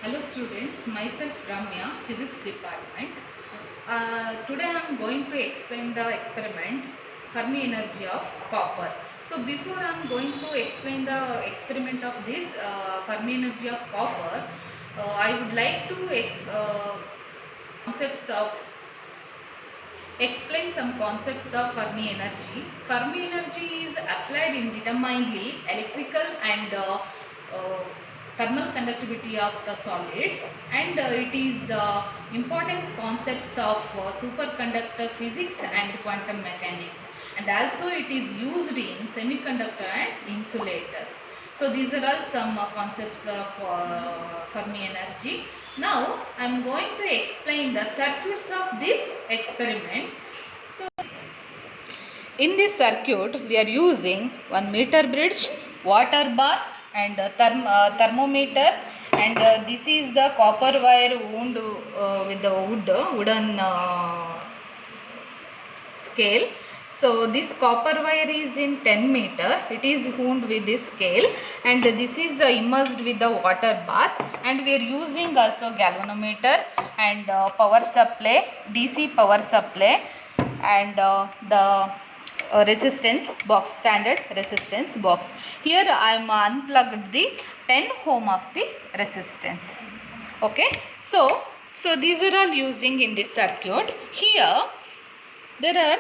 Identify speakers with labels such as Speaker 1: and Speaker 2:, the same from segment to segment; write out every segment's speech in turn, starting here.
Speaker 1: Hello students, myself Ramya, Physics Department. Today I am going to explain the experiment Fermi energy of copper. So before I am going to explain the experiment of this Fermi energy of copper, I would like to concepts of explain some concepts of Fermi energy. Fermi energy is applied in determining electrical and thermal conductivity of the solids, and it is importance concepts of superconductor physics and quantum mechanics, and also it is used in semiconductor and insulators. So these are all some concepts of Fermi energy. Now I am going to explain the circuits of this experiment. So in this circuit we are using 1 meter bridge, water bath and thermometer, and this is the copper wire wound with the wooden scale. So this copper wire is in 10 meter, it is wound with this scale, and this is immersed with the water bath, and we are using also galvanometer and power supply, DC power supply, and the resistance box, standard resistance box. Here I am unplugged the 10 ohm of the resistance. Okay, so these are all using in this circuit. Here there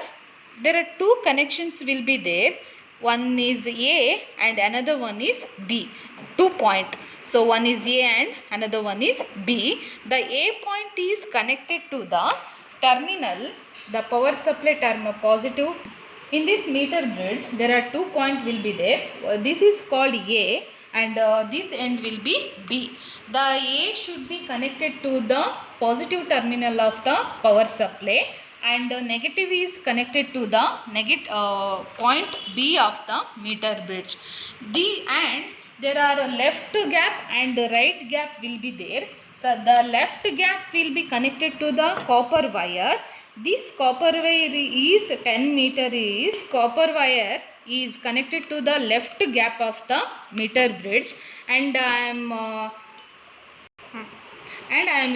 Speaker 1: are two connections will be there. One is A and another one is B. 2 point. So one is A and another one is B. The A point is connected to the terminal, the power supply terminal positive. In this meter bridge there are 2 points will be there. This is called A, and this end will be B. The A should be connected to the positive terminal of the power supply, and negative is connected to the point B of the meter bridge. And there are a left gap and right gap will be there. So the left gap will be connected to the copper wire. This copper wire is 10 meter. Is copper wire is connected to the left gap of the meter bridge, and I am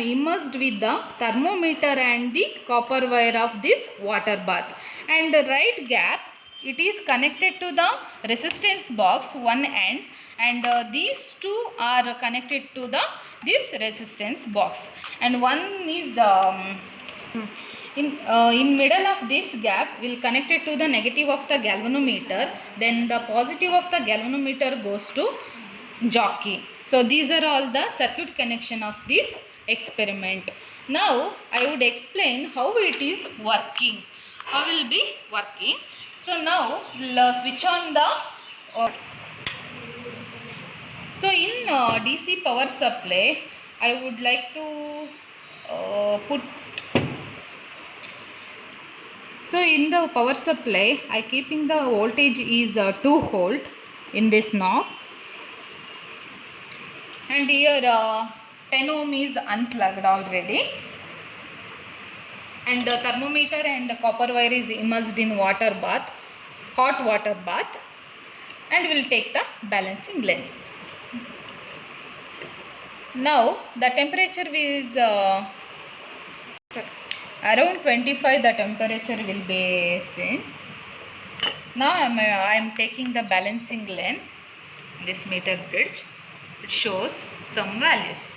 Speaker 1: immersed with the thermometer and the copper wire of this water bath. And the right gap, it is connected to the resistance box one end, and these two are connected to the this resistance box, and one is in middle of this gap will connected to the negative of the galvanometer. Then the positive of the galvanometer goes to jockey. So these are all the circuit connection of this experiment. Now I would explain how it is working. How will be working. So now we'll switch on the so in DC power supply I would like to put. So in the power supply I keeping the voltage is 2 volt in this knob, and here 10 ohm is unplugged already, and the thermometer and the copper wire is immersed in water bath, hot water bath, and will take the balancing length. Now the temperature is around 25, the temperature will be same. Now I am taking the balancing length, this meter bridge. It shows some values.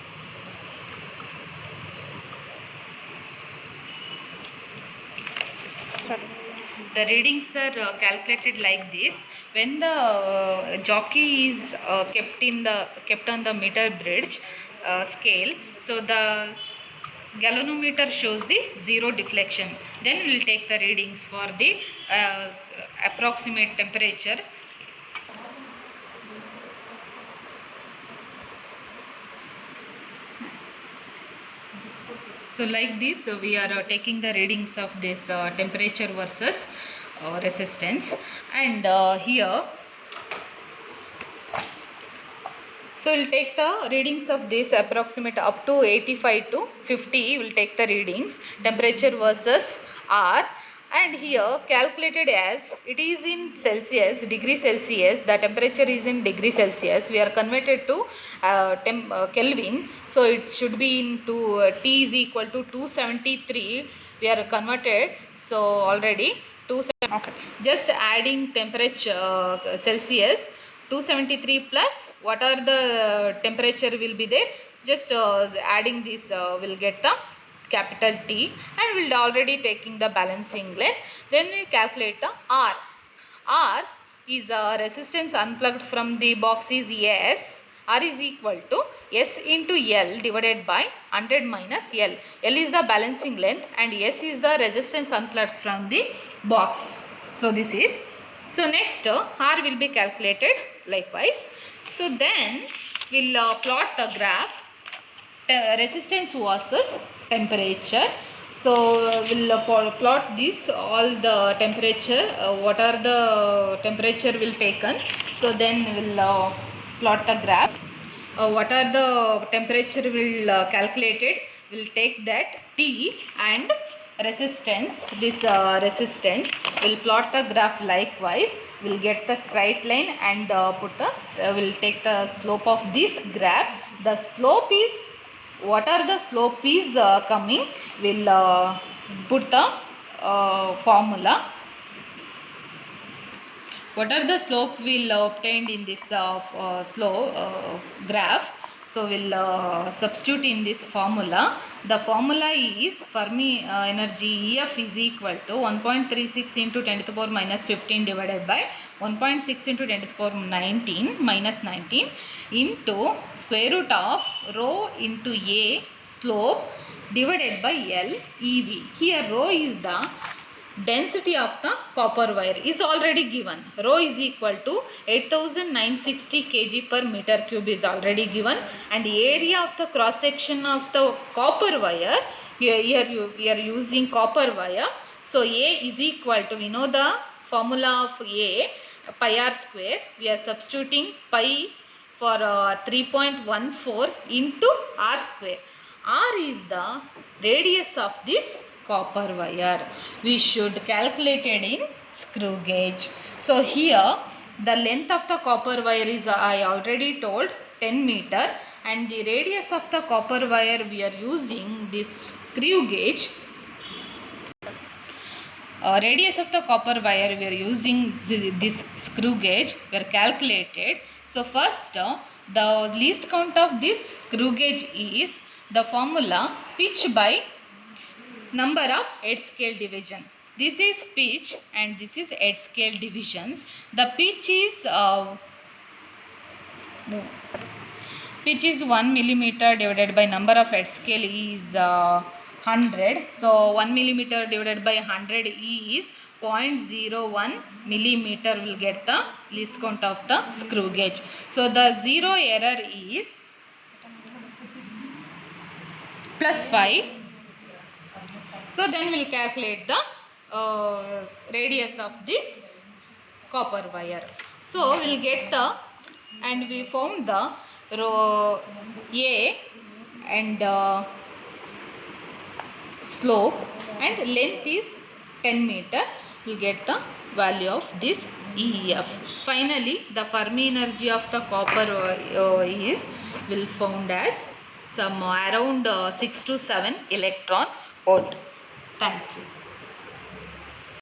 Speaker 1: The readings are calculated like this. When the jockey is kept on the meter bridge scale, so the galvanometer shows the 0 deflection. Then we will take the readings for the approximate temperature. So like this we are taking the readings of this temperature versus resistance, and here so we'll take the readings of this approximate up to 85 to 50. We'll take the readings temperature versus R. and here calculated as it is in Celsius, degree Celsius, the temperature is in degree Celsius, we are converted to Kelvin, so it should be into T is equal to 273, we are converted, so already 270. Okay. Just adding temperature Celsius 273 plus what are the temperature will be there, just adding this will get the capital T, and we'll already taking the balancing length. Then we calculate the R. R is a resistance unplugged from the box is S. R is equal to S into L divided by 100 minus L. L is the balancing length and S is the resistance unplugged from the box. So this is, so next R will be calculated likewise. So then we'll plot the graph resistance versus temperature. So we'll plot this all the temperature, what are the temperature will taken. So then we'll plot the graph. What are the temperature will calculated, we'll take that T and resistance, this resistance, we'll plot the graph likewise, we'll get the straight line and put the, we'll take the slope of this graph. The slope is, what are the slope is coming, we'll put the formula. What are the slope we'll obtained in this graph. So we'll substitute in this formula. The formula is Fermi energy EF is equal to 1.36 into 10 to the power minus 15 divided by 1.6 into 10 to the power 19 minus 19 into square root of rho into A slope divided by L EV. Here rho is the density of the copper wire is already given. Rho is equal to 8960 kg per meter cube is already given, and the area of the cross section of the copper wire, here we are using copper wire. So A is equal to, we know the formula of A, pi r square, we are substituting pi for 3.14 into r square. R is the radius of this copper wire. We should calculate it in screw gauge. So here the length of the copper wire is, I already told, 10 meter, and the radius of the copper wire we are using this screw gauge. Radius of the copper wire we are using this screw gauge we are calculated. So first the least count of this screw gauge is the formula pitch by number of head scale division. This is pitch and this is head scale divisions. The pitch is 1 millimeter divided by number of head scale is 100. So 1 millimeter divided by 100 is 0.01 millimeter will get the least count of the screw gauge. So the zero error is +5. So then we'll calculate the radius of this copper wire. So we'll get the, and we found the rho A and slope and length is 10 meter. We'll get the value of this EF. Finally, the Fermi energy of the copper is will found as some around 6 to 7 electron volt. Thank you.